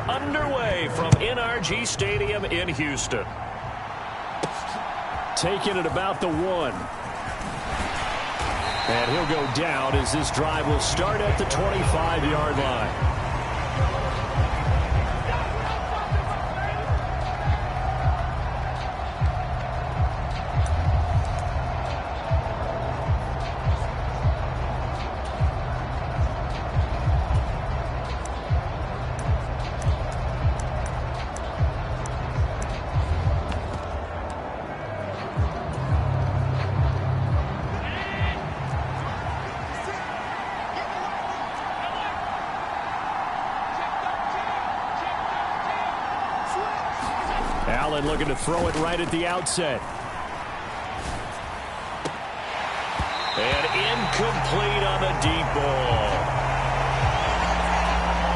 underway from NRG Stadium in Houston. Taking it about the 1. And he'll go down as this drive will start at the 25-yard line. Allen looking to throw it right at the outset. And incomplete on the deep ball.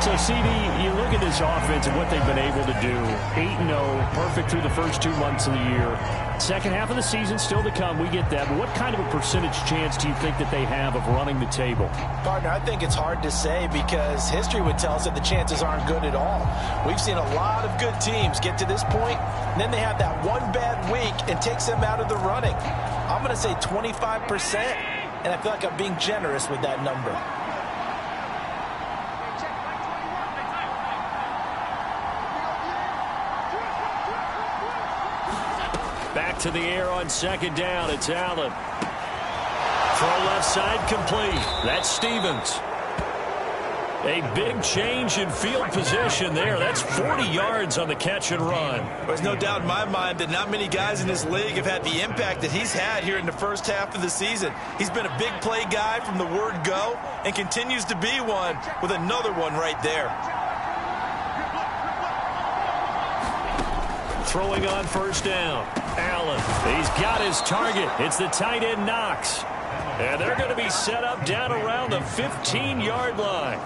So, CD, you look at this offense and what they've been able to do. 8-0, perfect through the first 2 months of the year. Second half of the season still to come. We get that. But what kind of a percentage chance do you think that they have of running the table? Partner, I think it's hard to say because history would tell us that the chances aren't good at all. We've seen a lot of good teams get to this point, and then they have that one bad week and takes them out of the running. I'm going to say 25%, and I feel like I'm being generous with that number. Back to the air on second down. It's Allen. Throw left side complete. That's Stevens. A big change in field position there. That's 40 yards on the catch and run. There's no doubt in my mind that not many guys in this league have had the impact that he's had here in the first half of the season. He's been a big play guy from the word go and continues to be one with another one right there. Throwing on first down. Allen, he's got his target. It's the tight end Knox. And they're going to be set up down around the 15-yard line.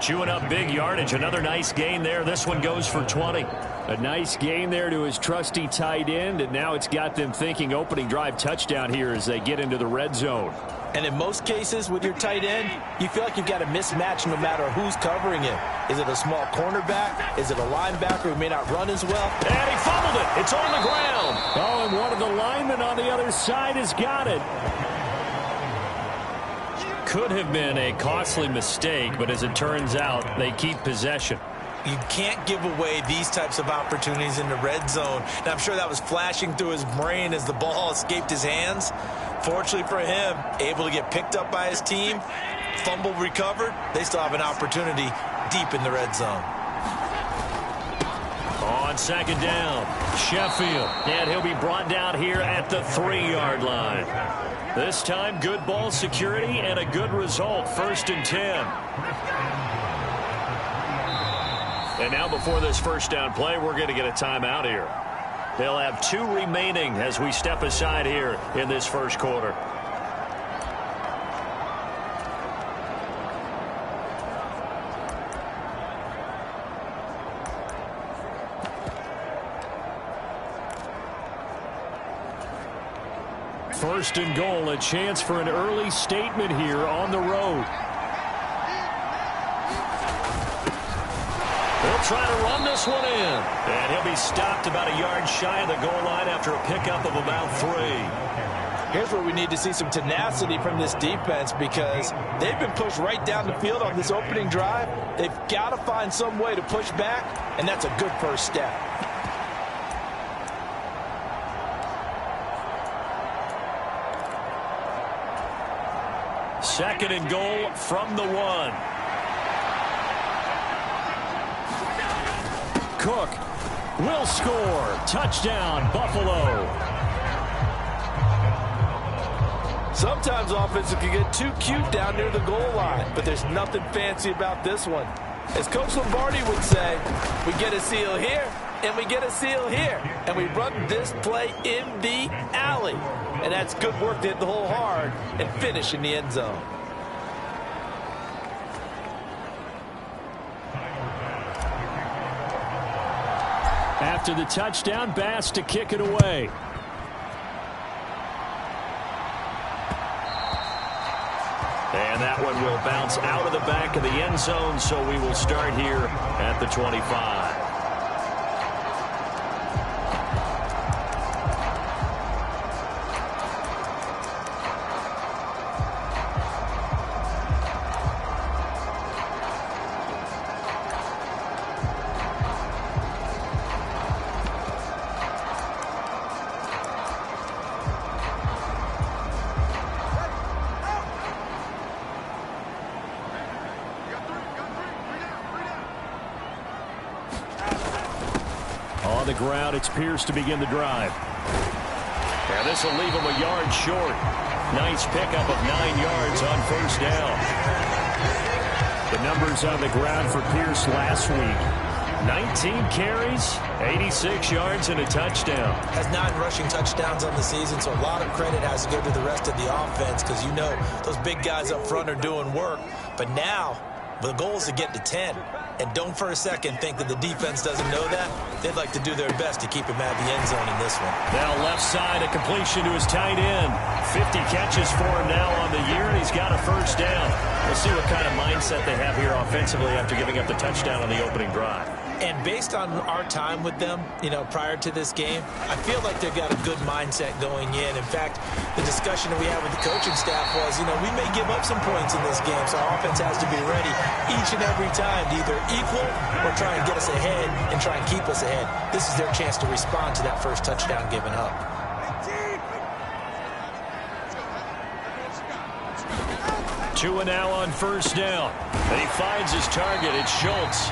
Chewing up big yardage. Another nice gain there. This one goes for 20. A nice gain there to his trusty tight end, and now it's got them thinking opening drive touchdown here as they get into the red zone. And in most cases with your tight end, you feel like you've got a mismatch no matter who's covering him. Is it a small cornerback? Is it a linebacker who may not run as well? And he fumbled it. It's on the ground. Oh, and one of the linemen on the other side has got it. Could have been a costly mistake, but as it turns out, they keep possession. You can't give away these types of opportunities in the red zone. Now, I'm sure that was flashing through his brain as the ball escaped his hands. Fortunately for him, able to get picked up by his team, fumble recovered. They still have an opportunity deep in the red zone. On second down, Sheffield. And he'll be brought down here at the 3-yard line. This time, good ball security and a good result. 1st and 10. And now before this first down play, we're going to get a timeout here. They'll have 2 remaining as we step aside here in this first quarter. First and goal, a chance for an early statement here on the road. They'll try to run this one in. And he'll be stopped about a yard shy of the goal line after a pickup of about 3. Here's where we need to see some tenacity from this defense because they've been pushed right down the field on this opening drive. They've got to find some way to push back, and that's a good first step. Second and goal from the 1. Cook will score. Touchdown, Buffalo. Sometimes offenses can get too cute down near the goal line, but there's nothing fancy about this one. As Coach Lombardi would say, we get a seal here, and we get a seal here, and we run this play in the alley. And that's good work to hit the hole hard and finish in the end zone. After the touchdown, Bass to kick it away. And And that one will bounce out of the back of the end zone, so we will start here at the 25. On the ground, it's Pierce to begin the drive. And this will leave him a yard short. Nice pickup of 9 yards on first down. The numbers on the ground for Pierce last week. 19 carries, 86 yards, and a touchdown. Has 9 rushing touchdowns on the season, so a lot of credit has to go to the rest of the offense because you know those big guys up front are doing work. But now the goal is to get to 10. And don't for a second think that the defense doesn't know that. They'd like to do their best to keep him out of the end zone in this one. Now left side, a completion to his tight end. 50 catches for him now on the year, and he's got a first down. We'll see what kind of mindset they have here offensively after giving up the touchdown on the opening drive. And based on our time with them, prior to this game, I feel like they've got a good mindset going in. In fact, the discussion that we had with the coaching staff was, we may give up some points in this game, so our offense has to be ready each and every time to either equal or try and get us ahead and try and keep us ahead. This is their chance to respond to that first touchdown given up. Tua now on first down. And he finds his target. It's Schultz.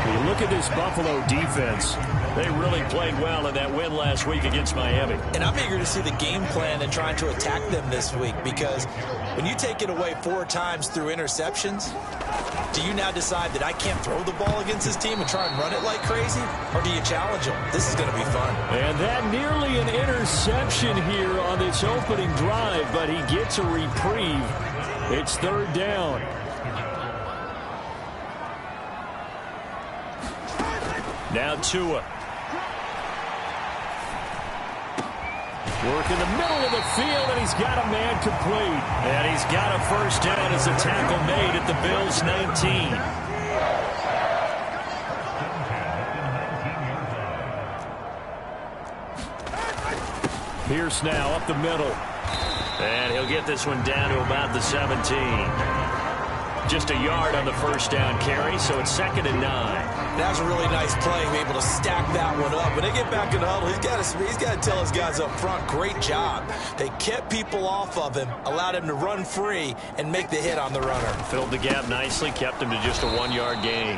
When you look at this Buffalo defense, they really played well in that win last week against Miami. And I'm eager to see the game plan and trying to attack them this week because when you take it away 4 times through interceptions, do you now decide that I can't throw the ball against this team and try and run it like crazy? Or do you challenge them? This is going to be fun. And that nearly an interception here on this opening drive, but he gets a reprieve. It's third down. Now Tua. Work in the middle of the field, and he's got a man complete. And he's got a first down as a tackle made at the Bills' 19. Pierce now up the middle. And he'll get this one down to about the 17. Just a yard on the first down carry, so it's 2nd and 9. That was a really nice play, able to stack that one up. When they get back in the huddle, he's got to tell his guys up front, great job. They kept people off of him, allowed him to run free, and make the hit on the runner. Filled the gap nicely, kept him to just a 1-yard gain.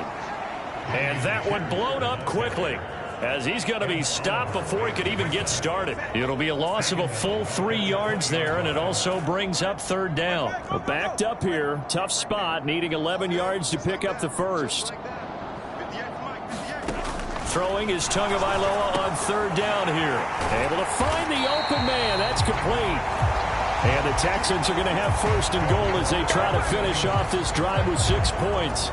And that one blown up quickly, as he's going to be stopped before he could even get started. It'll be a loss of a full 3 yards there, and it also brings up third down. Well, backed up here, tough spot, needing 11 yards to pick up the first. Throwing is Tagovailoa on third down here. Able to find the open man. That's complete. And the Texans are going to have first and goal as they try to finish off this drive with 6 points.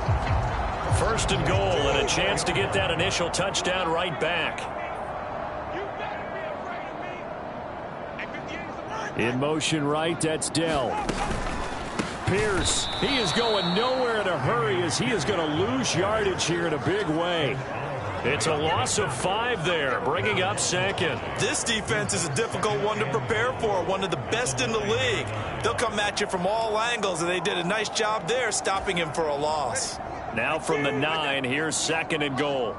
First and goal, and a chance to get that initial touchdown right back. In motion right, that's Dell. Pierce, he is going nowhere in a hurry as he is going to lose yardage here in a big way. It's a loss of 5 there, bringing up 2nd. This defense is a difficult one to prepare for, one of the best in the league. They'll come at you from all angles, and they did a nice job there stopping him for a loss. Now from the 9, here's 2nd and goal.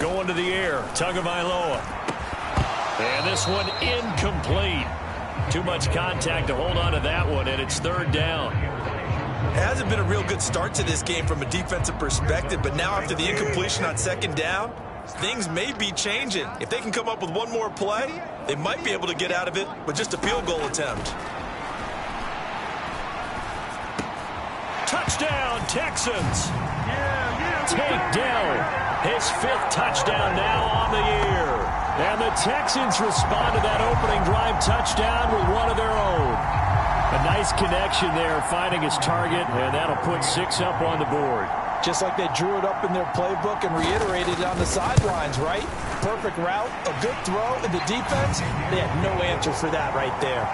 Going to the air, Tagovailoa. And this one incomplete. Too much contact to hold on to that one, and it's third down. It hasn't been a real good start to this game from a defensive perspective, but now after the incompletion on 2nd down, things may be changing. If they can come up with one more play, they might be able to get out of it with just a field goal attempt. Touchdown, Texans. Take Dell. His 5th touchdown now on the year. And the Texans respond to that opening drive touchdown with one of their own. A nice connection there, finding his target, and that'll put 6 up on the board. just like they drew it up in their playbook and reiterated it on the sidelines, right? Perfect route, a good throw, and the defense, they had no answer for that right there.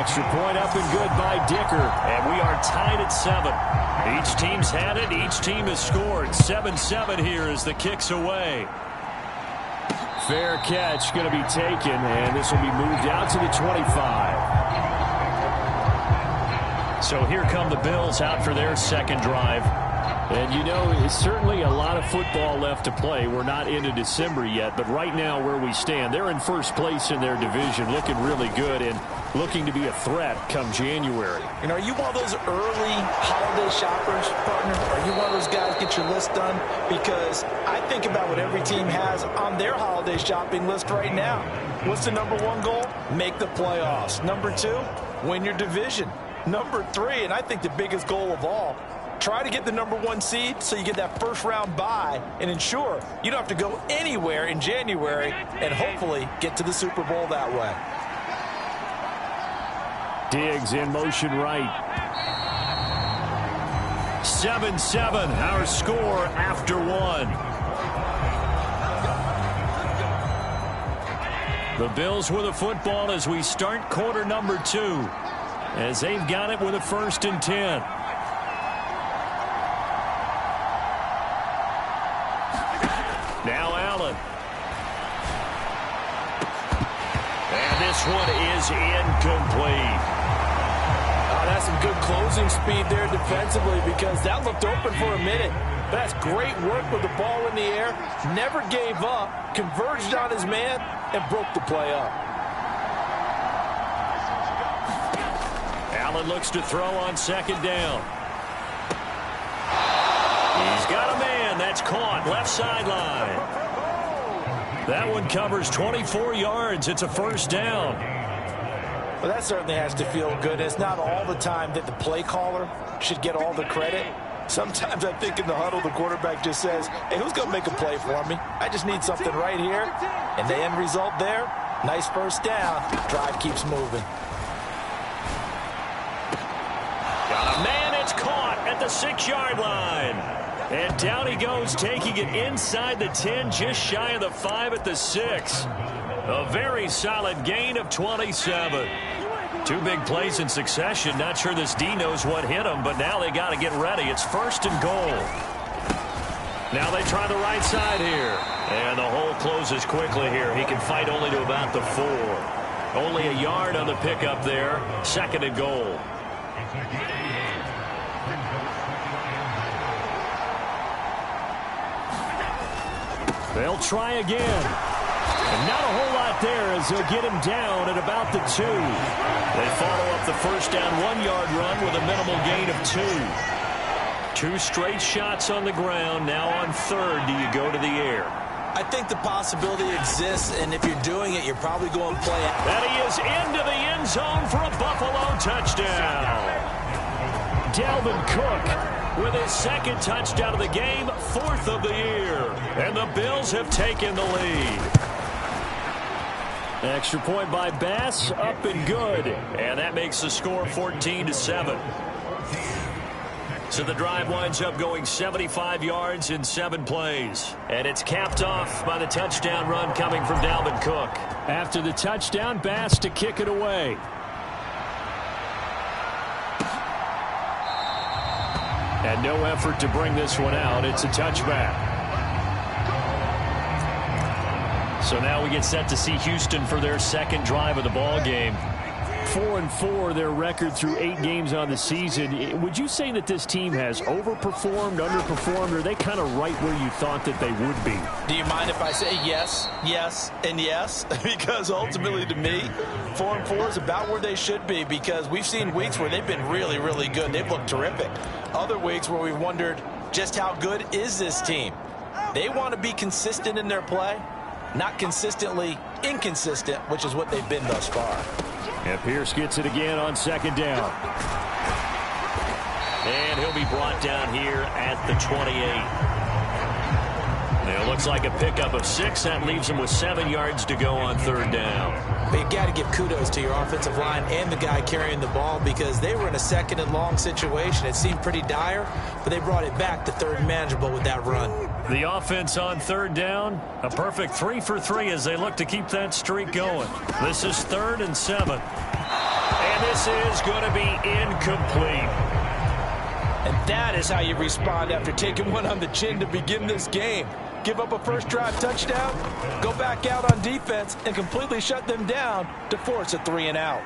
Extra point up and good by Dicker. And we are tied at 7. Each team's had it. Each team has scored. 7-7 here as the kick's away. Fair catch going to be taken, and this will be moved out to the 25. So here come the Bills out for their second drive. And, you know, it's certainly a lot of football left to play. We're not into December yet, but right now where we stand, they're in first place in their division, looking really good and looking to be a threat come January. And are you one of those early holiday shoppers, partner? Are you one of those guys get your list done? Because I think about what every team has on their holiday shopping list right now. What's the number 1 goal? Make the playoffs. Number 2, win your division. Number 3, and I think the biggest goal of all, try to get the number 1 seed so you get that first round bye and ensure you don't have to go anywhere in January and hopefully get to the Super Bowl that way. Diggs in motion right. 7-7, our score after 1. The Bills with the football as we start quarter number 2. As they've got it with a 1st and 10. Now Allen. And this one is incomplete. Oh, that's some good closing speed there defensively because that looked open for a minute. That's great work with the ball in the air. Never gave up, converged on his man, and broke the play up. Allen looks to throw on 2nd down. He's got a man. That's caught. Left sideline. That one covers 24 yards. It's a 1st down. Well, that certainly has to feel good. It's not all the time that the play caller should get all the credit. Sometimes I think in the huddle, the quarterback just says, hey, who's going to make a play for me? I just need something right here. And the end result there, nice 1st down. Drive keeps moving. Got a man. It's caught at the 6-yard line. And down he goes, taking it inside the 10, just shy of the 5 at the 6. A very solid gain of 27. 2 big plays in succession. Not sure this D knows what hit him, but now they got to get ready. It's 1st and goal. Now they try the right side here. And the hole closes quickly here. He can fight only to about the 4. Only a yard on the pickup there. 2nd and goal. They'll try again. And not a whole lot there as they'll get him down at about the 2. They follow up the 1st down 1-yard run with a minimal gain of 2. 2 straight shots on the ground. Now on 3rd, do you go to the air? I think the possibility exists, and if you're doing it, you're probably going to play it. And he is into the end zone for a Buffalo touchdown. Dalvin Cook with his 2nd touchdown of the game, 4th of the year. And the Bills have taken the lead. Extra point by Bass, up and good. And that makes the score 14-7. So the drive winds up going 75 yards in 7 plays. And it's capped off by the touchdown run coming from Dalvin Cook. After the touchdown, Bass to kick it away. And no effort to bring this one out. It's a touchback. So now we get set to see Houston for their 2nd drive of the ball game. 4-4, their record through 8 games on the season. Would you say that this team has overperformed, underperformed, or are they kind of right where you thought that they would be? Do you mind if I say yes, yes, and yes? Because ultimately to me, 4-4 is about where they should be because we've seen weeks where they've been really, really good. They've looked terrific. Other weeks where we've wondered just how good is this team. They want to be consistent in their play, not consistently inconsistent, which is what they've been thus far. And Pierce gets it again on 2nd down. And he'll be brought down here at the 28. It looks like a pickup of 6. That leaves him with 7 yards to go on 3rd down. But you've got to give kudos to your offensive line and the guy carrying the ball because they were in a 2nd and long situation. It seemed pretty dire, but they brought it back to 3rd and manageable with that run. The offense on 3rd down, a perfect 3 for 3 as they look to keep that streak going. This is 3rd and 7. And this is going to be incomplete. And that is how you respond after taking one on the chin to begin this game. Give up a first drive touchdown, go back out on defense, and completely shut them down to force a 3 and out.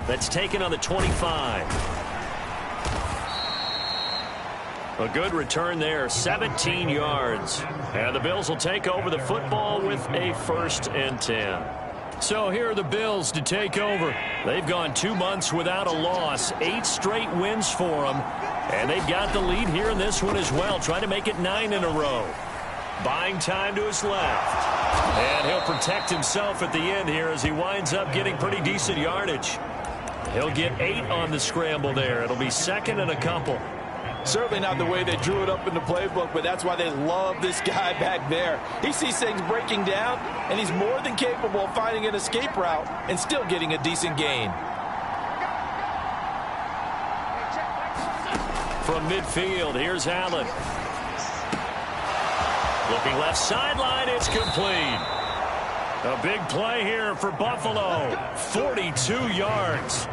That's taken on the 25. A good return there, 17 yards. And the Bills will take over the football with a 1st and 10. So here are the Bills to take over. They've gone 2 months without a loss, 8 straight wins for them. And they've got the lead here in this one as well, trying to make it 9 in a row. Buying time to his left. And he'll protect himself at the end here as he winds up getting pretty decent yardage. He'll get 8 on the scramble there. It'll be 2nd and a couple. Certainly not the way they drew it up in the playbook, but that's why they love this guy back there. He sees things breaking down, and he's more than capable of finding an escape route and still getting a decent gain. From midfield, here's Allen. Looking left sideline, it's complete. A big play here for Buffalo. 42 yards.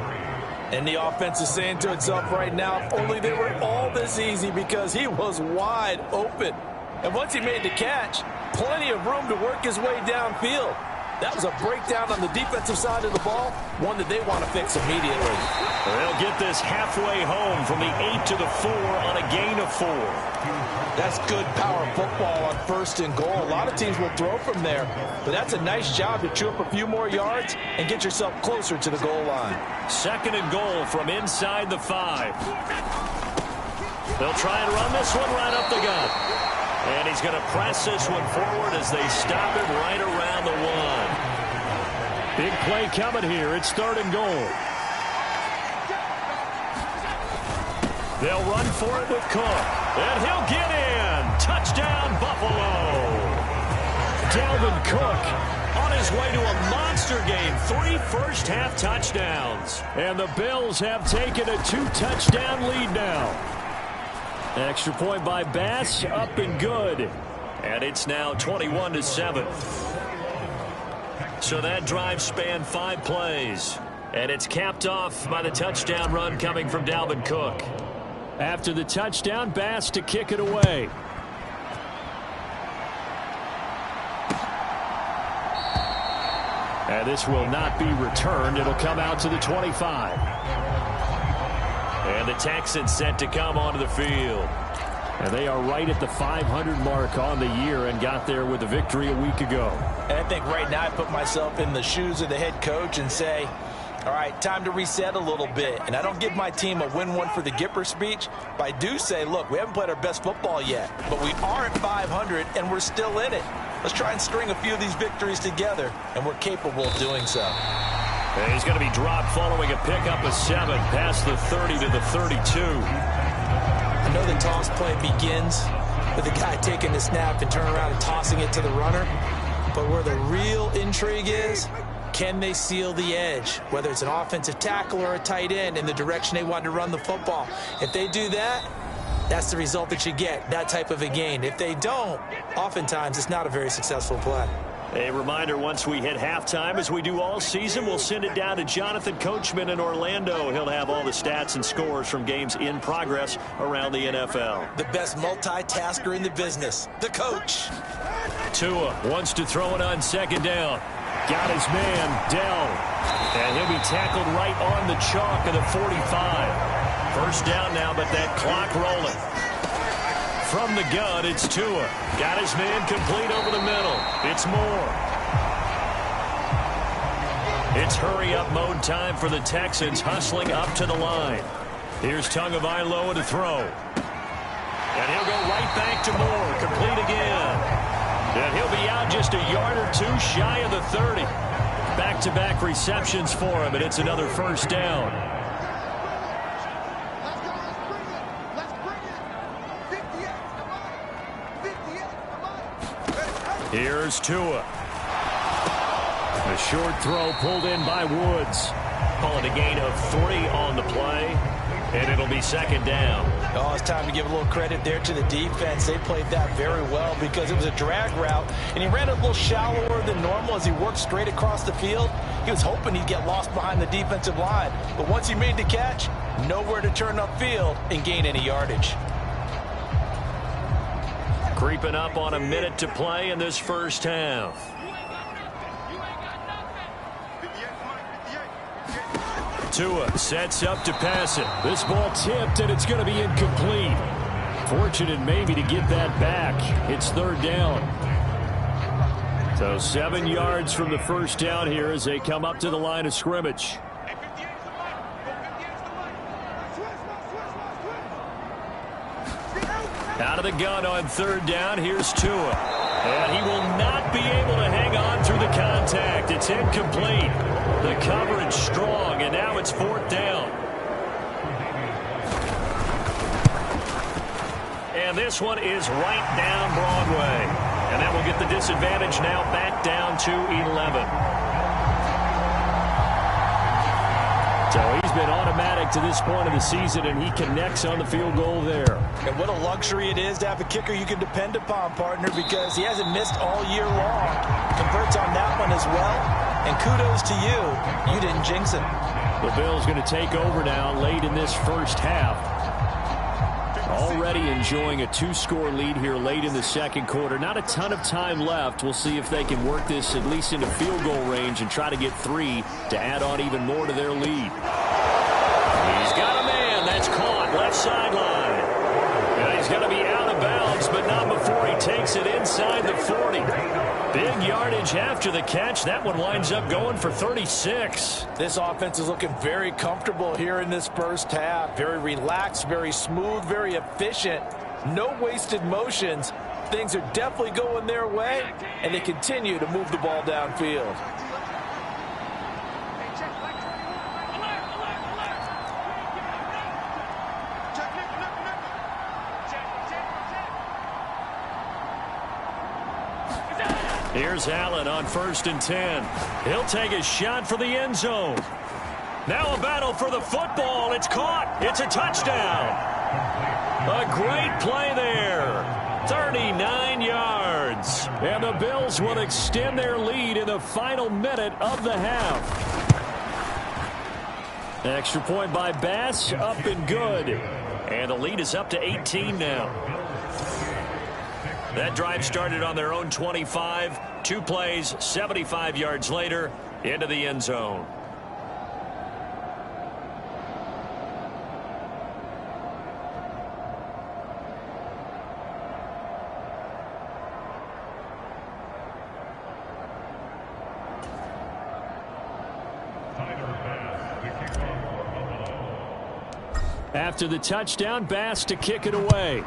And the offense is saying to itself right now, if only they were all this easy because he was wide open. And once he made the catch, plenty of room to work his way downfield. That was a breakdown on the defensive side of the ball, one that they want to fix immediately. They'll get this halfway home from the 8 to the 4 on a gain of 4. That's good power football on 1st and goal. A lot of teams will throw from there, but that's a nice job to chew up a few more yards and get yourself closer to the goal line. 2nd and goal from inside the 5. They'll try and run this one right up the gut. And he's going to press this one forward as they stop him right around the 1. Big play coming here. It's 3rd and goal. They'll run for it with Cook. And he'll get in. Touchdown, Buffalo. Dalvin Cook on his way to a monster game. 3 first-half touchdowns. And the Bills have taken a 2-touchdown lead now. Extra point by Bass, up and good. And it's now 21-7. So that drive spanned 5 plays. And it's capped off by the touchdown run coming from Dalvin Cook. After the touchdown, Bass to kick it away. And this will not be returned. It'll come out to the 25. And the Texans set to come onto the field. And they are right at the 500 mark on the year and got there with a victory a week ago. And I think right now I put myself in the shoes of the head coach and say, all right, time to reset a little bit. And I don't give my team a win one for the Gipper speech, but I do say, look, we haven't played our best football yet, but we are at 500 and we're still in it. Let's try and string a few of these victories together, and we're capable of doing so. And he's going to be dropped following a pickup of 7 past the 30 to the 32. I know the toss play begins with the guy taking the snap and turning around and tossing it to the runner. But where the real intrigue is, can they seal the edge, whether it's an offensive tackle or a tight end, in the direction they want to run the football? If they do that, that's the result that you get, that type of a gain. If they don't, oftentimes it's not a very successful play. A reminder, once we hit halftime, as we do all season, we'll send it down to Jonathan Coachman in Orlando. He'll have all the stats and scores from games in progress around the NFL. The best multitasker in the business, the coach. Tua wants to throw it on 2nd down. Got his man, Dell. And he'll be tackled right on the chalk of the 45. First down now, but that clock rolling. From the gun, it's Tua. Got his man complete over the middle. It's Moore. It's hurry-up mode time for the Texans, hustling up to the line. Here's Tagovailoa to throw. And he'll go right back to Moore. Complete again. And he'll be out just a yard or 2 shy of the 30. Back-to-back receptions for him, and it's another first down. Here's Tua. A short throw pulled in by Woods. Call it a gain of 3 on the play, and it'll be second down. Oh, it's time to give a little credit there to the defense. They played that very well because it was a drag route, and he ran a little shallower than normal as he worked straight across the field. He was hoping he'd get lost behind the defensive line, but once he made the catch, nowhere to turn upfield and gain any yardage. Creeping up on a minute to play in this first half. Tua sets up to pass it. This ball tipped, and it's going to be incomplete. Fortunate maybe to get that back. It's third down. So 7 yards from the first down here as they come up to the line of scrimmage. Out of the gun on third down. Here's Tua. And he will not be able to hang on through the contact. It's incomplete. The coverage strong, and now it's fourth down. And this one is right down Broadway. And that will get the disadvantage now back down to 11. So he's been automatic to this point of the season, and he connects on the field goal there. And what a luxury it is to have a kicker you can depend upon, partner, because he hasn't missed all year long. Converts on that one as well. And kudos to you. You didn't jinx it. The Bills going to take over now late in this first half. Already enjoying a 2-score lead here late in the second quarter. Not a ton of time left. We'll see if they can work this at least into field goal range and try to get 3 to add on even more to their lead. He's got a man. That's caught. Left sideline. And he's going to be out of bounds, but not before he takes it inside the 40. Big yardage after the catch. That one winds up going for 36. This offense is looking very comfortable here in this first half. Very relaxed, very smooth, very efficient. No wasted motions. Things are definitely going their way, and they continue to move the ball downfield. Here's Allen on 1st and 10. He'll take a shot for the end zone. Now a battle for the football. It's caught. It's a touchdown. A great play there. 39 yards. And the Bills will extend their lead in the final minute of the half. Extra point by Bass, up and good. And the lead is up to 18 now. That drive started on their own 25. 2 plays, 75 yards later, into the end zone. After the touchdown, Bass to kick it away.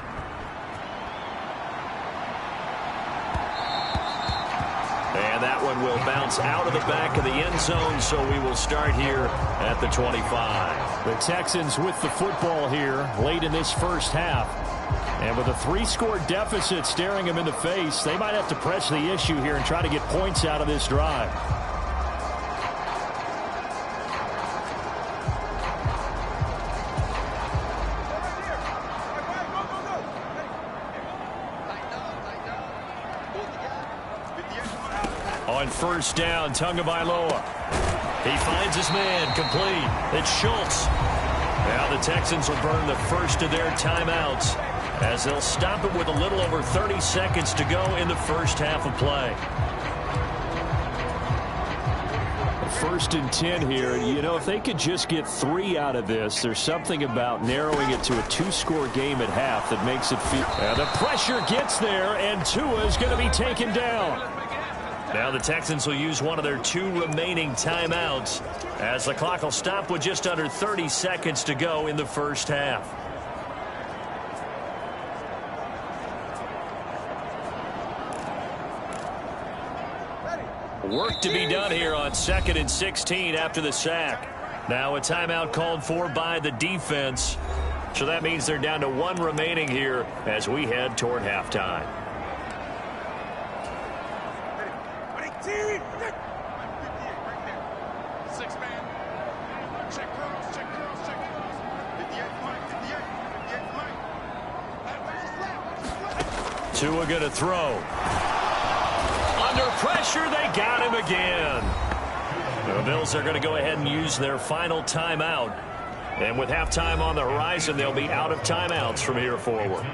And that one will bounce out of the back of the end zone, so we will start here at the 25. The Texans with the football here late in this first half. And with a 3-score deficit staring them in the face, they might have to press the issue here and try to get points out of this drive. On first down, Tagovailoa. He finds his man, complete. It's Schultz. Now the Texans will burn the first of their timeouts as they'll stop it with a little over 30 seconds to go in the first half of play. 1st and 10 here. You know, if they could just get 3 out of this, there's something about narrowing it to a 2-score game at half that makes it feel. The pressure gets there, and Tua is going to be taken down. Now the Texans will use one of their 2 remaining timeouts as the clock will stop with just under 30 seconds to go in the first half. Work to be done here on 2nd and 16 after the sack. Now a timeout called for by the defense. So that means they're down to 1 remaining here as we head toward halftime. Tua going to throw. Under pressure, they got him again. The Bills are going to go ahead and use their final timeout. And with halftime on the horizon, they'll be out of timeouts from here forward.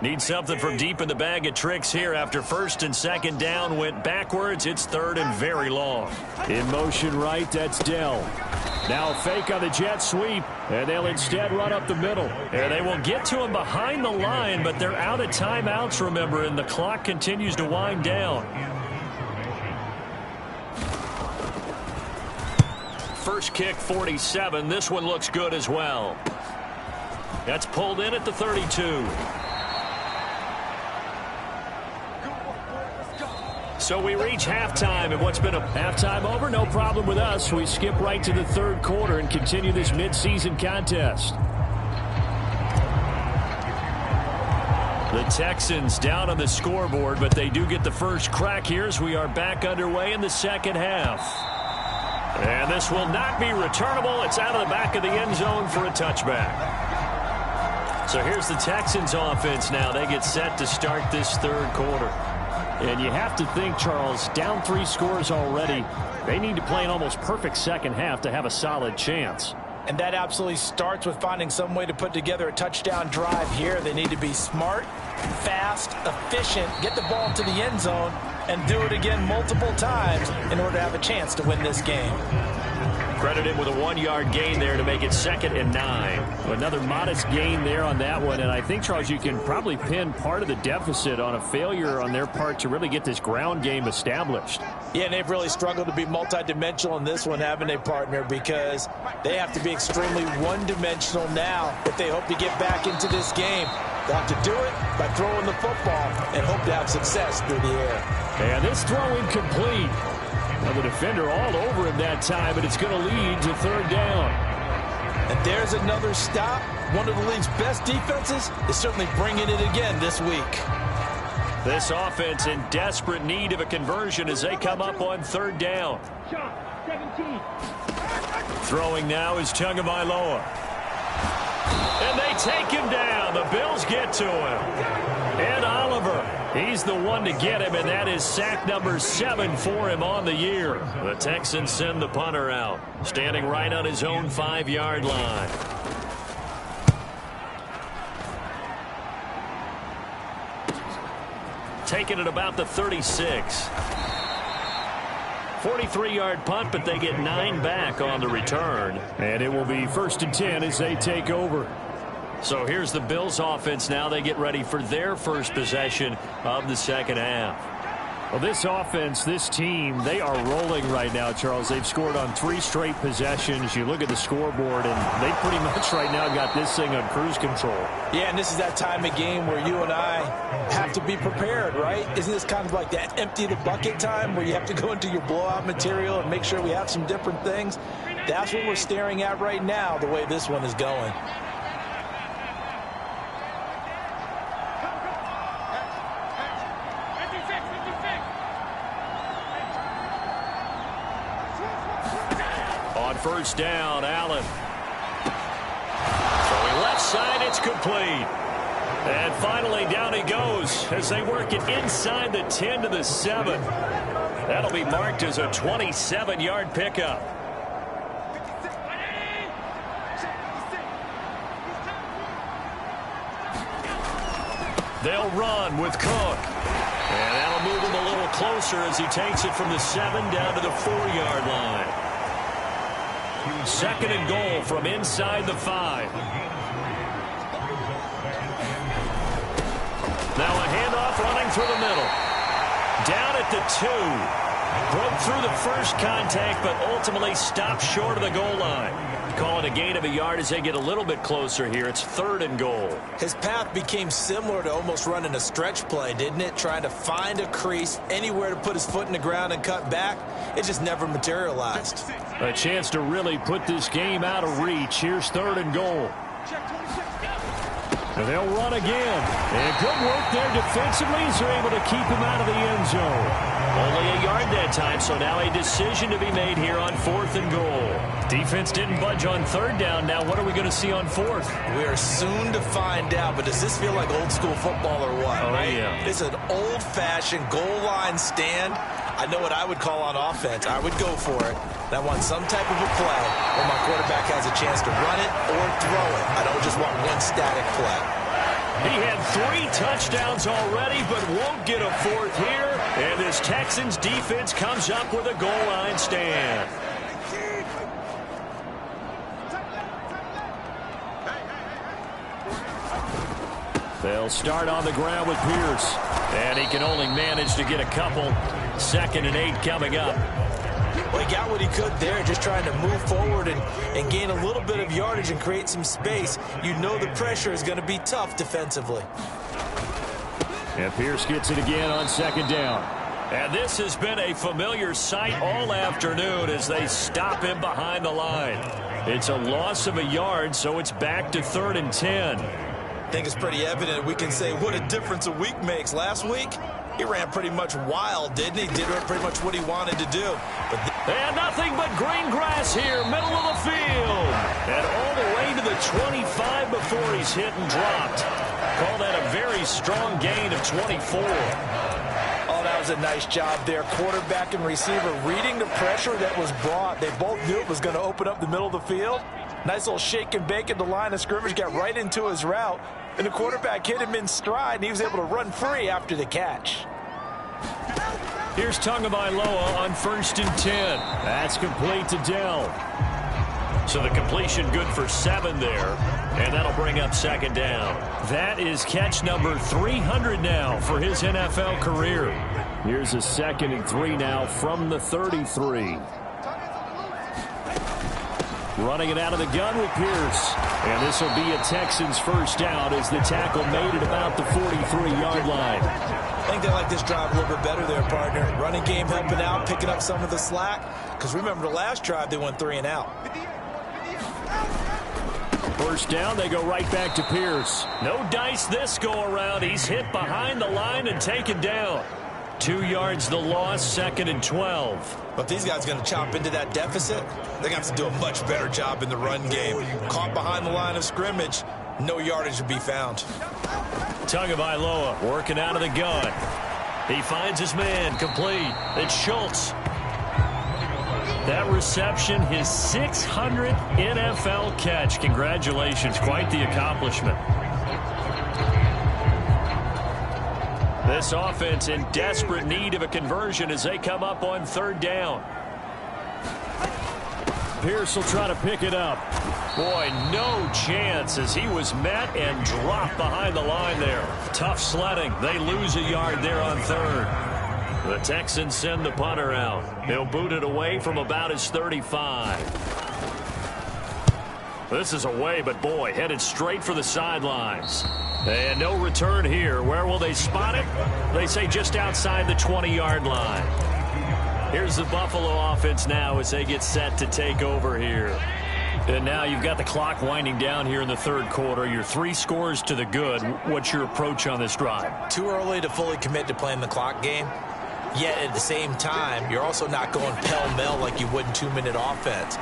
Need something from deep in the bag of tricks here after first and second down went backwards. It's third and very long. In motion right, that's Dell. Now fake on the jet sweep, and they'll instead run up the middle. And they will get to him behind the line, but they're out of timeouts, remember, and the clock continues to wind down. First kick, 47. This one looks good as well. That's pulled in at the 32. So we reach halftime, and what's been a halftime over? No problem with us. We skip right to the third quarter and continue this midseason contest. The Texans down on the scoreboard, but they do get the first crack here as we are back underway in the second half. And this will not be returnable. It's out of the back of the end zone for a touchback. So here's the Texans offense now. They get set to start this third quarter. And you have to think, Charles, down 3 scores already. They need to play an almost perfect second half to have a solid chance. And that absolutely starts with finding some way to put together a touchdown drive here. They need to be smart, fast, efficient, get the ball to the end zone, and do it again multiple times in order to have a chance to win this game. Credited with a 1-yard gain there to make it 2nd and 9. Another modest gain there on that one, and I think, Charles, you can probably pin part of the deficit on a failure on their part to really get this ground game established. Yeah, and they've really struggled to be multidimensional in this one, haven't they, partner? Because they have to be extremely one-dimensional now if they hope to get back into this game. They'll have to do it by throwing the football and hope to have success through the air. And this throw incomplete. Well, the defender all over him that time, but it's going to lead to third down. And there's another stop. One of the league's best defenses is certainly bringing it again this week. This offense in desperate need of a conversion as they come up on third down. Throwing now is Tagovailoa. And they take him down. The Bills get to him. And Oliver, he's the one to get him, and that is sack number 7 for him on the year. The Texans send the punter out, standing right on his own 5-yard line. Taking it about the 36. 43-yard punt, but they get 9 back on the return. And it will be 1st and 10 as they take over. So here's the Bills offense now. They get ready for their first possession of the second half. Well, this offense, this team, they are rolling right now, Charles. They've scored on 3 straight possessions. You look at the scoreboard, and they pretty much right now got this thing on cruise control. Yeah, and this is that time of game where you and I have to be prepared, right? Isn't this kind of like that empty the bucket time where you have to go into your blowout material and make sure we have some different things? That's what we're staring at right now, the way this one is going. First down, Allen. Throwing left side, it's complete. And finally, down he goes as they work it inside the 10 to the 7. That'll be marked as a 27-yard pickup. They'll run with Cook. And that'll move him a little closer as he takes it from the 7 down to the 4-yard line. 2nd and goal from inside the 5. Now a handoff running through the middle. Down at the 2. Broke through the first contact, but ultimately stopped short of the goal line. Call it a gain of a yard as they get a little bit closer here. It's 3rd and goal. His path became similar to almost running a stretch play, didn't it? Trying to find a crease, anywhere to put his foot in the ground and cut back. It just never materialized. A chance to really put this game out of reach. Here's 3rd and goal. And they'll run again. And good work there defensively as they're able to keep him out of the end zone. Only a yard that time, so now a decision to be made here on 4th and goal. Defense didn't budge on 3rd down. Now what are we going to see on 4th? We are soon to find out, but does this feel like old school football or what? Oh, right? yeah. It's an old-fashioned goal line stand. I know what I would call on offense. I would go for it. And I want some type of a play where my quarterback has a chance to run it or throw it. I don't just want one static play. He had 3 touchdowns already, but won't get a 4th here. And this Texans defense comes up with a goal line stand. They'll start on the ground with Pierce. And he can only manage to get a couple. 2nd and 8 coming up. Well, he got what he could there, just trying to move forward and gain a little bit of yardage and create some space. You know the pressure is going to be tough defensively. And Pierce gets it again on 2nd down. And this has been a familiar sight all afternoon as they stop him behind the line. It's a loss of a yard, so it's back to 3rd and 10. I think it's pretty evident we can say what a difference a week makes. Last week, he ran pretty much wild, didn't he? Did pretty much what he wanted to do. And nothing but green grass here, middle of the field. And all the way to the 25 before he's hit and dropped. Call that a very strong gain of 24. Oh, that was a nice job there. Quarterback and receiver reading the pressure that was brought. They both knew it was going to open up the middle of the field. Nice little shake and bake at the line of scrimmage, got right into his route. And the quarterback hit him in stride, and he was able to run free after the catch. Here's Tagovailoa on 1st and 10. That's complete to Dell. So the completion good for 7 there. And that'll bring up 2nd down. That is catch number 300 now for his NFL career. Here's a 2nd and 3 now from the 33. Running it out of the gun with Pierce. And this will be a Texans first down as the tackle made it about the 43-yard line. I think they like this drive a little bit better there, partner. Running game helping out, picking up some of the slack. Because remember the last drive, they went 3 and out. First down, they go right back to Pierce. No dice this go-around. He's hit behind the line and taken down. 2 yards the loss, 2nd and 12. But these guys are going to chop into that deficit. They're going to have to do a much better job in the run game. Caught behind the line of scrimmage, no yardage to be found. Tagovailoa working out of the gun. He finds his man, complete. It's Schultz. That reception, his 600th NFL catch. Congratulations, quite the accomplishment. This offense in desperate need of a conversion as they come up on 3rd down. Pierce will try to pick it up. Boy, no chance as he was met and dropped behind the line there. Tough sledding. They lose a yard there on 3rd. The Texans send the punter out. He'll boot it away from about his 35. This is away, but boy, headed straight for the sidelines. And no return here. Where will they spot it? They say just outside the 20-yard line. Here's the Buffalo offense now as they get set to take over here. And now you've got the clock winding down here in the 3rd quarter. You're 3 scores to the good. What's your approach on this drive? Too early to fully commit to playing the clock game. Yet at the same time, you're also not going pell-mell like you would in 2-minute offense.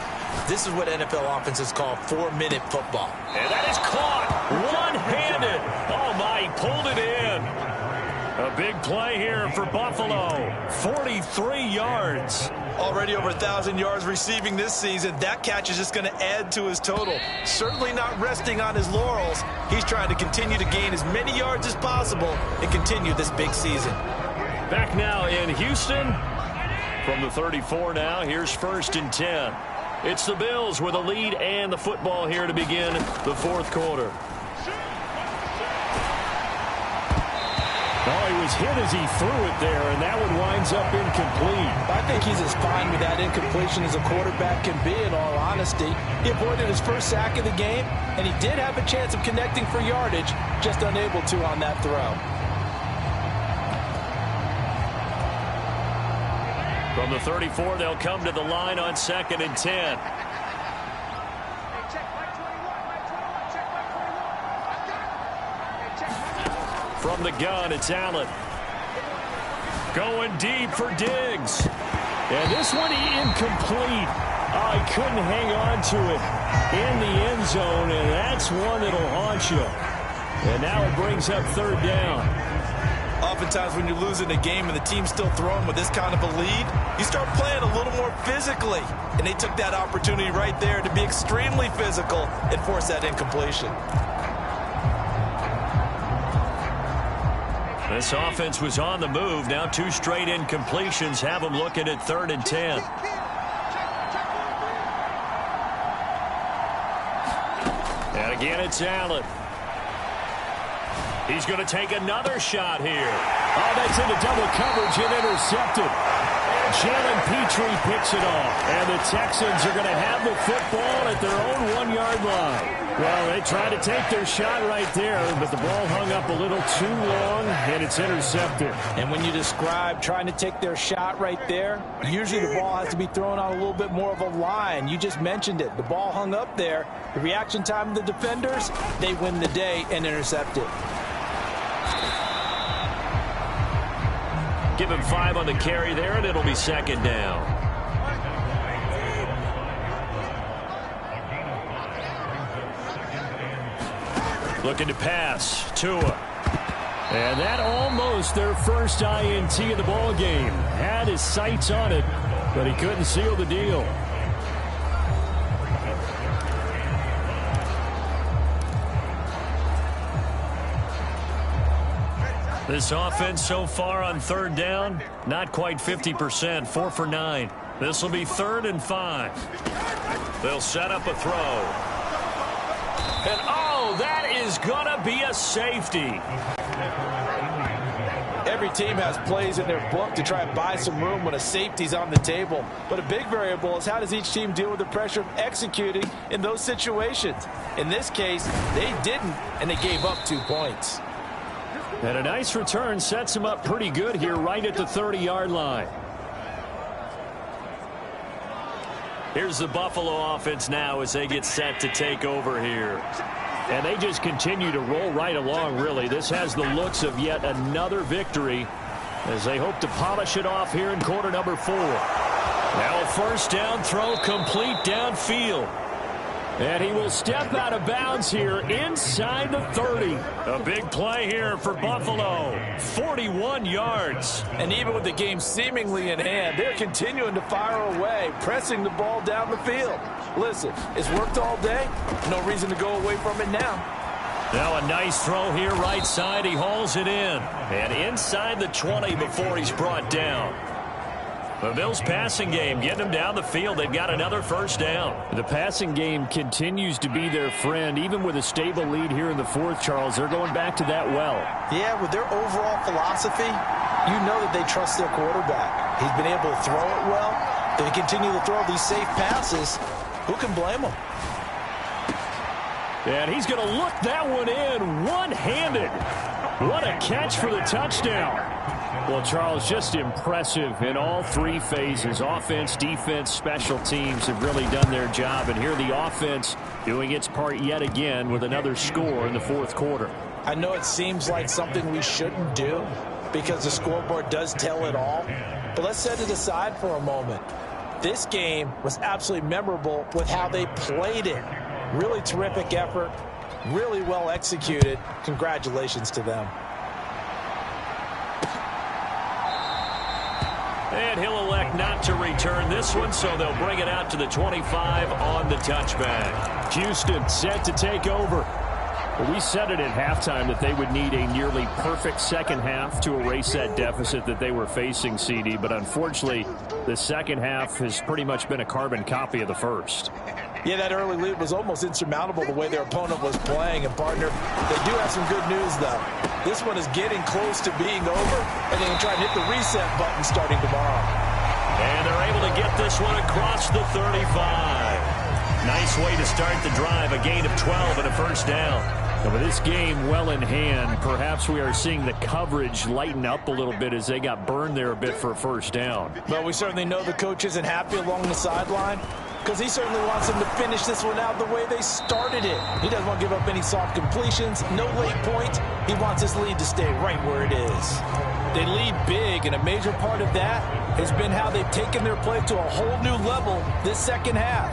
This is what NFL offenses call 4-minute football. And that is caught one-handed. Oh, my, he pulled it in. A big play here for Buffalo. 43 yards. Already over 1,000 yards receiving this season. That catch is just going to add to his total. Certainly not resting on his laurels. He's trying to continue to gain as many yards as possible and continue this big season. Back now in Houston. From the 34 now, here's 1st and 10. It's the Bills with a lead and the football here to begin the 4th quarter. Oh, he was hit as he threw it there, and that one winds up incomplete. I think he's as fine with that incompletion as a quarterback can be, in all honesty. He avoided his first sack of the game, and he did have a chance of connecting for yardage, just unable to on that throw. From the 34, they'll come to the line on 2nd and 10. From the gun, it's Allen. Going deep for Diggs. And this one incomplete. Oh, he couldn't hang on to it in the end zone, and that's one that'll haunt you. And now it brings up 3rd down. Oftentimes when you're losing a game and the team's still throwing with this kind of a lead, you start playing a little more physically. And they took that opportunity right there to be extremely physical and force that incompletion. This offense was on the move. Now 2 straight incompletions have them looking at 3rd and 10. And again, it's Allen. He's going to take another shot here. Oh, that's into double coverage and intercepted. Jalen Petrie picks it off. And the Texans are going to have the football at their own 1-yard line. Well, they tried to take their shot right there, but the ball hung up a little too long, and it's intercepted. And when you describe trying to take their shot right there, usually the ball has to be thrown out a little bit more of a line. You just mentioned it. The ball hung up there. The reaction time of the defenders, they win the day and intercept it. Give him 5 on the carry there, and it'll be 2nd down. Looking to pass. Tua. And that almost their first INT of the ball game. Had his sights on it, but he couldn't seal the deal. This offense so far on 3rd down, not quite 50%, 4 for 9. This will be 3rd and 5. They'll set up a throw. And oh, that is going to be a safety. Every team has plays in their book to try and buy some room when a safety's on the table. But a big variable is how does each team deal with the pressure of executing in those situations. In this case, they didn't, and they gave up 2 points. And a nice return sets him up pretty good here right at the 30-yard line. Here's the Buffalo offense now as they get set to take over here. And they just continue to roll right along, really. This has the looks of yet another victory as they hope to polish it off here in quarter number 4. Now a 1st down throw complete downfield. And he will step out of bounds here inside the 30. A big play here for Buffalo. 41 yards. And even with the game seemingly in hand, they're continuing to fire away, pressing the ball down the field. Listen, it's worked all day. No reason to go away from it now. Now a nice throw here right side. He hauls it in. And inside the 20 before he's brought down. The Bills' passing game getting them down the field. They've got another 1st down. The passing game continues to be their friend. Even with a stable lead here in the 4th, Charles, they're going back to that well. Yeah, with their overall philosophy, you know that they trust their quarterback. He's been able to throw it well. They continue to throw these safe passes. Who can blame them? And he's going to look that one in one-handed. What a catch for the touchdown. Well, Charles, just impressive in all 3 phases. Offense, defense, special teams have really done their job. And here the offense doing its part yet again with another score in the 4th quarter. I know it seems like something we shouldn't do because the scoreboard does tell it all. But let's set it aside for a moment. This game was absolutely memorable with how they played it. Really terrific effort, really well executed. Congratulations to them. And he'll elect not to return this one, so they'll bring it out to the 25 on the touchback. Houston set to take over. Well, we said it at halftime that they would need a nearly perfect second half to erase that deficit that they were facing, CD. But unfortunately, the second half has pretty much been a carbon copy of the first. Yeah, that early lead was almost insurmountable the way their opponent was playing. And, partner, they do have some good news, though. This one is getting close to being over, and they can try and hit the reset button starting tomorrow. And they're able to get this one across the 35. Nice way to start the drive, a gain of 12 and a 1st down. And with this game well in hand, perhaps we are seeing the coverage lighten up a little bit as they got burned there a bit for a first down. But we certainly know the coach isn't happy along the sideline because he certainly wants them to finish this one out the way they started it. He doesn't want to give up any soft completions, no late points. He wants his lead to stay right where it is. They lead big, and a major part of that has been how they've taken their play to a whole new level this second half.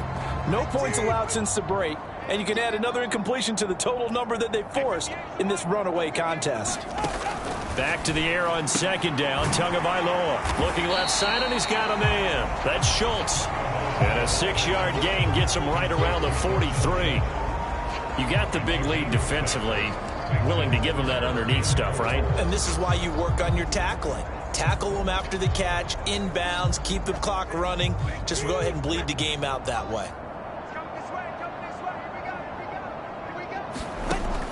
No points allowed since the break, and you can add another incompletion to the total number that they forced in this runaway contest. Back to the air on second down. Tagovailoa looking left side, and he's got a man. That's Schultz. And a 6-yard gain gets him right around the 43. You got the big lead defensively. Willing to give him that underneath stuff, right? And this is why you work on your tackling. Tackle them after the catch, inbounds, keep the clock running. Just go ahead and bleed the game out that way.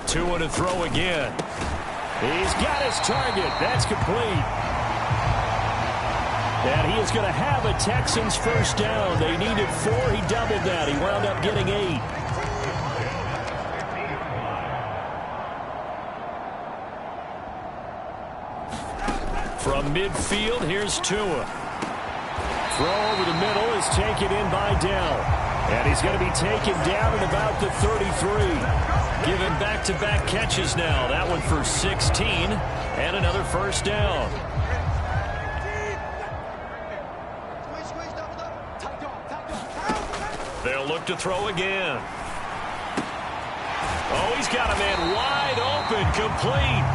2 to throw again. He's got his target. That's complete. And he is going to have a Texans first down. They needed 4. He doubled that. He wound up getting 8. From midfield, here's Tua. Throw over the middle is taken in by Dell. And he's going to be taken down at about the 33. Given back-to-back catches now. That one for 16 and another first down. They'll look to throw again. Oh, he's got a man wide open, complete.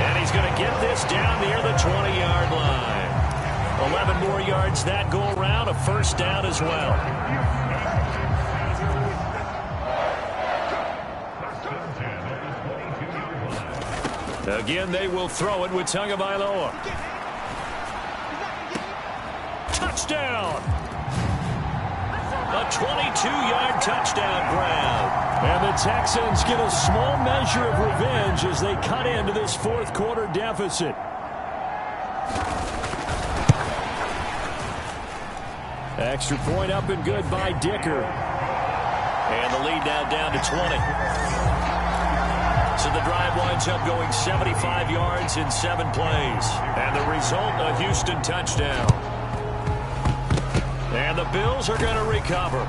And he's going to get this down near the 20-yard line. 11 more yards that go around, a first down as well. Again, they will throw it with Tagovailoa. Touchdown! A 22-yard touchdown grab. And the Texans get a small measure of revenge as they cut into this fourth quarter deficit. Extra point up and good by Dicker. And the lead now down to 20. So the drive winds up going 75 yards in 7 plays. And the result, a Houston touchdown. And the Bills are going to recover.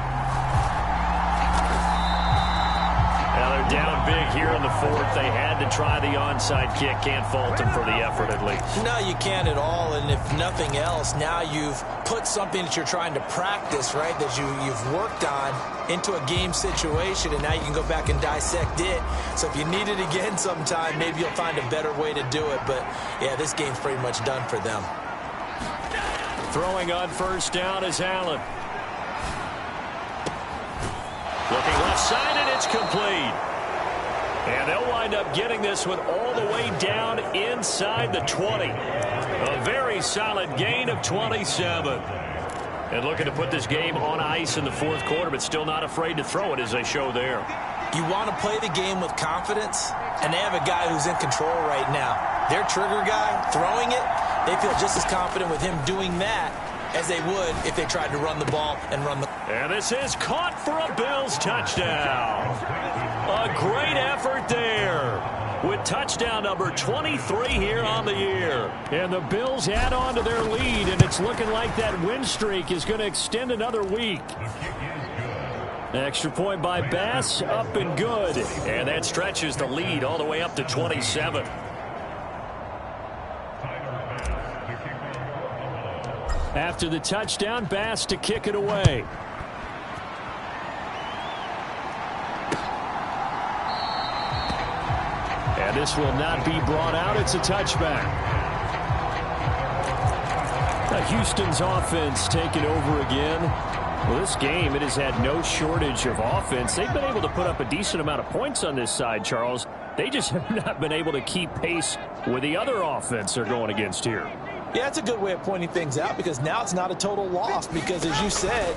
Now they're down big here in the fourth. They had to try the onside kick. Can't fault them for the effort at least. No, you can't at all. And if nothing else, now you've put something that you're trying to practice, right, that you've worked on into a game situation, and now you can go back and dissect it. So if you need it again sometime, maybe you'll find a better way to do it. But, yeah, this game's pretty much done for them. Throwing on first down is Allen. Looking left side, and it's complete. And they'll wind up getting this one all the way down inside the 20. A very solid gain of 27. And looking to put this game on ice in the fourth quarter, but still not afraid to throw it as they show there. You want to play the game with confidence, and they have a guy who's in control right now. Their trigger guy throwing it, they feel just as confident with him doing that as they would if they tried to run the ball and run the... And this is caught for a Bills touchdown. A great effort there with touchdown number 23 here on the year. And the Bills add on to their lead, and it's looking like that win streak is going to extend another week. Extra point by Bass, up and good. And that stretches the lead all the way up to 27. After the touchdown, Bass to kick it away. And this will not be brought out. It's a touchback. Houston's offense taking over again. Well, this game, it has had no shortage of offense. They've been able to put up a decent amount of points on this side, Charles. They just have not been able to keep pace with the other offense they're going against here. Yeah, it's a good way of pointing things out because now it's not a total loss because, as you said,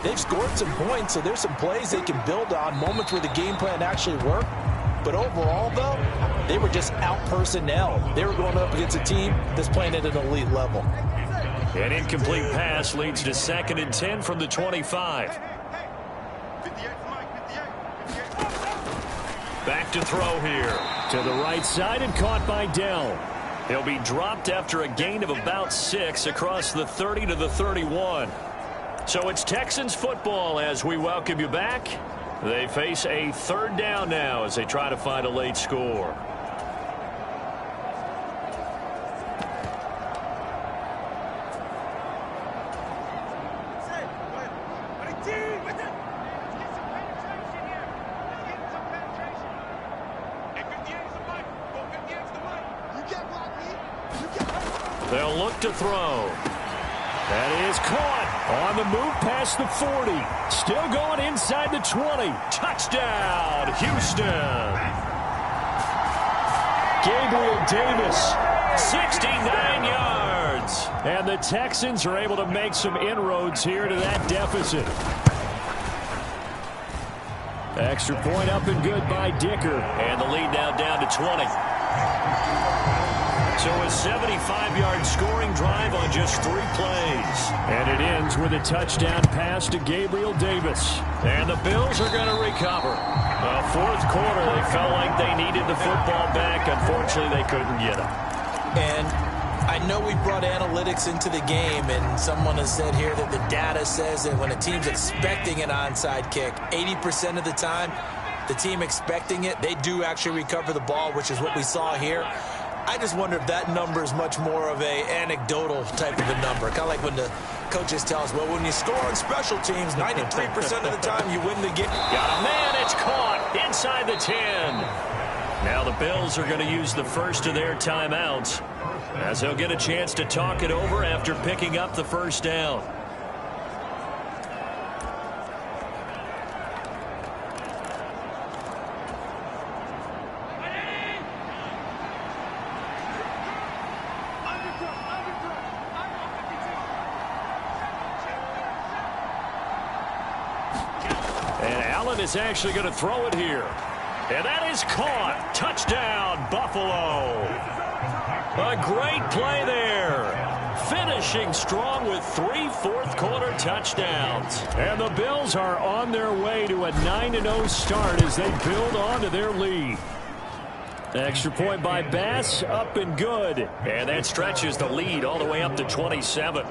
they've scored some points, so there's some plays they can build on, moments where the game plan actually worked. But overall, though, they were just out-personnel. They were going up against a team that's playing at an elite level. An incomplete pass leads to 2nd and 10 from the 25. Back to throw here. To the right side and caught by Dell. He'll be dropped after a gain of about 6 across the 30 to the 31. So it's Texans football as we welcome you back. They face a third down now as they try to find a late score. They'll look to throw. That is caught on the move past the 40. Still going inside the 20. Touchdown, Houston. Gabriel Davis, 69 yards. and the Texans are able to make some inroads here to that deficit. Extra point up and good by Dicker. And the lead now down to 20. So a 75-yard scoring drive on just 3 plays. And it ends with a touchdown pass to Gabriel Davis. And the Bills are going to recover. Fourth quarter, they felt like they needed the football back. Unfortunately, they couldn't get it. And I know we brought analytics into the game, and someone has said here that the data says that when a team's expecting an onside kick, 80% of the time, the team expecting it, they do actually recover the ball, which is what we saw here. I just wonder if that number is much more of a anecdotal type of a number. Kind of like when the coaches tell us, well, when you score on special teams, 93% of the time you win the game. Got a man, it's caught inside the 10. Now the Bills are going to use the first of their timeouts as they'll get a chance to talk it over after picking up the first down. Is actually going to throw it here. And that is caught. Touchdown, Buffalo. A great play there. Finishing strong with 3 fourth-quarter touchdowns. And the Bills are on their way to a 9-0 start as they build on to their lead. Extra point by Bass, up and good. And that stretches the lead all the way up to 27.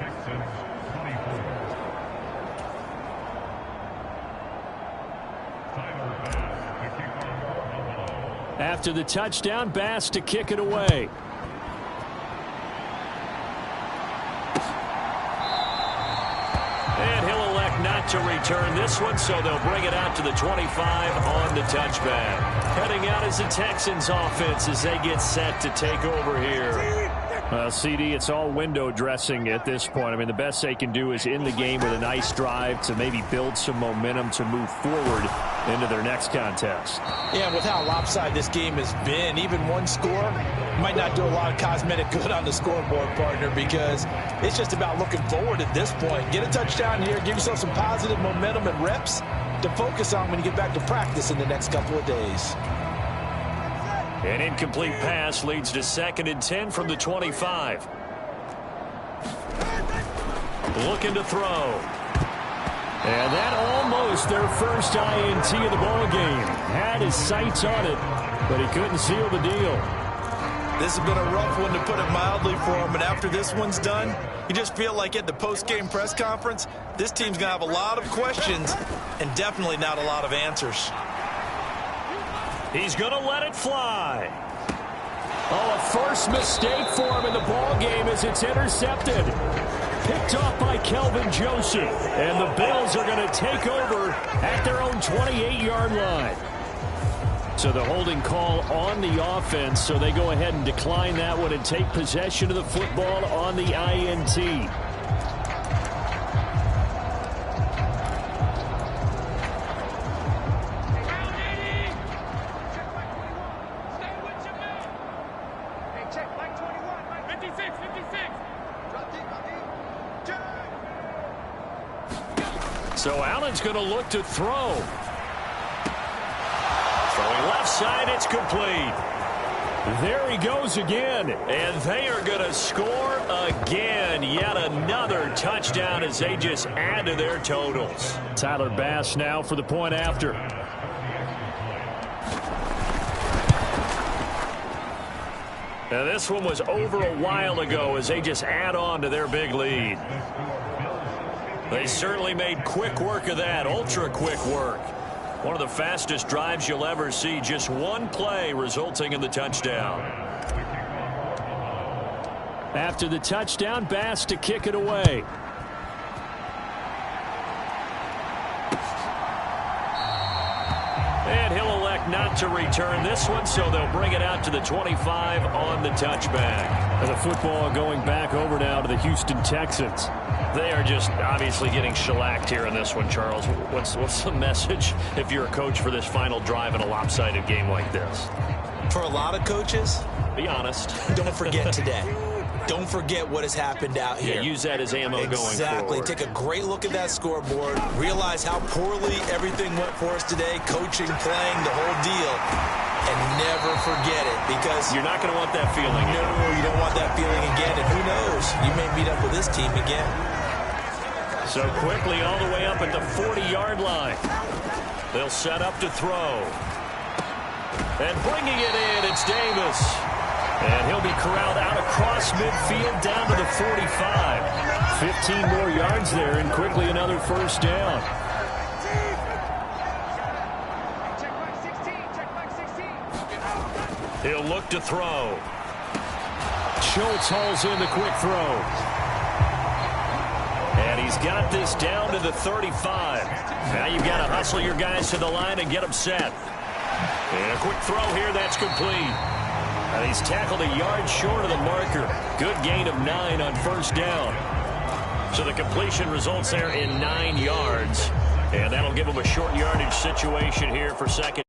After the touchdown, Bass to kick it away. And he'll elect not to return this one, so they'll bring it out to the 25 on the touchback. Heading out as the Texans offense as they get set to take over here. CD, it's all window dressing at this point. I mean, the best they can do is in the game with a nice drive to maybe build some momentum to move forward into their next contest. Yeah, with how lopsided this game has been, even one score might not do a lot of cosmetic good on the scoreboard, partner, because it's just about looking forward at this point. Get a touchdown here, give yourself some positive momentum and reps to focus on when you get back to practice in the next couple of days. An incomplete pass leads to 2nd and 10 from the 25. Looking to throw. And that almost their first INT of the ball game. Had his sights on it, but he couldn't seal the deal. This has been a rough one, to put it mildly, for him. And after this one's done, you just feel like at the post-game press conference, this team's going to have a lot of questions and definitely not a lot of answers. He's going to let it fly. Oh, a first mistake for him in the ball game as it's intercepted. Picked off by Kelvin Joseph. And the Bills are going to take over at their own 28-yard line. So the holding call on the offense, so they go ahead and decline that one and take possession of the football on the INT. So Allen's going to look to throw. Throwing left side, it's complete. There he goes again. And they are going to score again. Yet another touchdown as they just add to their totals. Tyler Bass now for the point after. Now, this one was over a while ago as they just add on to their big lead. They certainly made quick work of that, ultra quick work. One of the fastest drives you'll ever see, just one play resulting in the touchdown. After the touchdown, Bass to kick it away. And he'll elect not to return this one, so they'll bring it out to the 25 on the touchback. And the football going back over now to the Houston Texans. They are just obviously getting shellacked here in this one, Charles. What's the message if you're a coach for this final drive in a lopsided game like this? For a lot of coaches, be honest. Don't forget today. Don't forget what has happened out here. Yeah, use that as ammo going forward. Exactly. Take a great look at that scoreboard. Realize how poorly everything went for us today. Coaching, playing, the whole deal. And never forget it, because you're not going to want that feeling again. No, you don't want that feeling again. And who knows? You may meet up with this team again. So quickly all the way up at the 40-yard line. They'll set up to throw. And bringing it in, it's Davis. And he'll be corralled out across midfield down to the 45. 15 more yards there, and quickly another first down. He'll look to throw. Schultz hauls in the quick throw. And he's got this down to the 35. Now you've got to hustle your guys to the line and get them set. And a quick throw here, that's complete. And he's tackled a yard short of the marker. Good gain of 9 on first down. So the completion results there in 9 yards. And that'll give him a short yardage situation here for second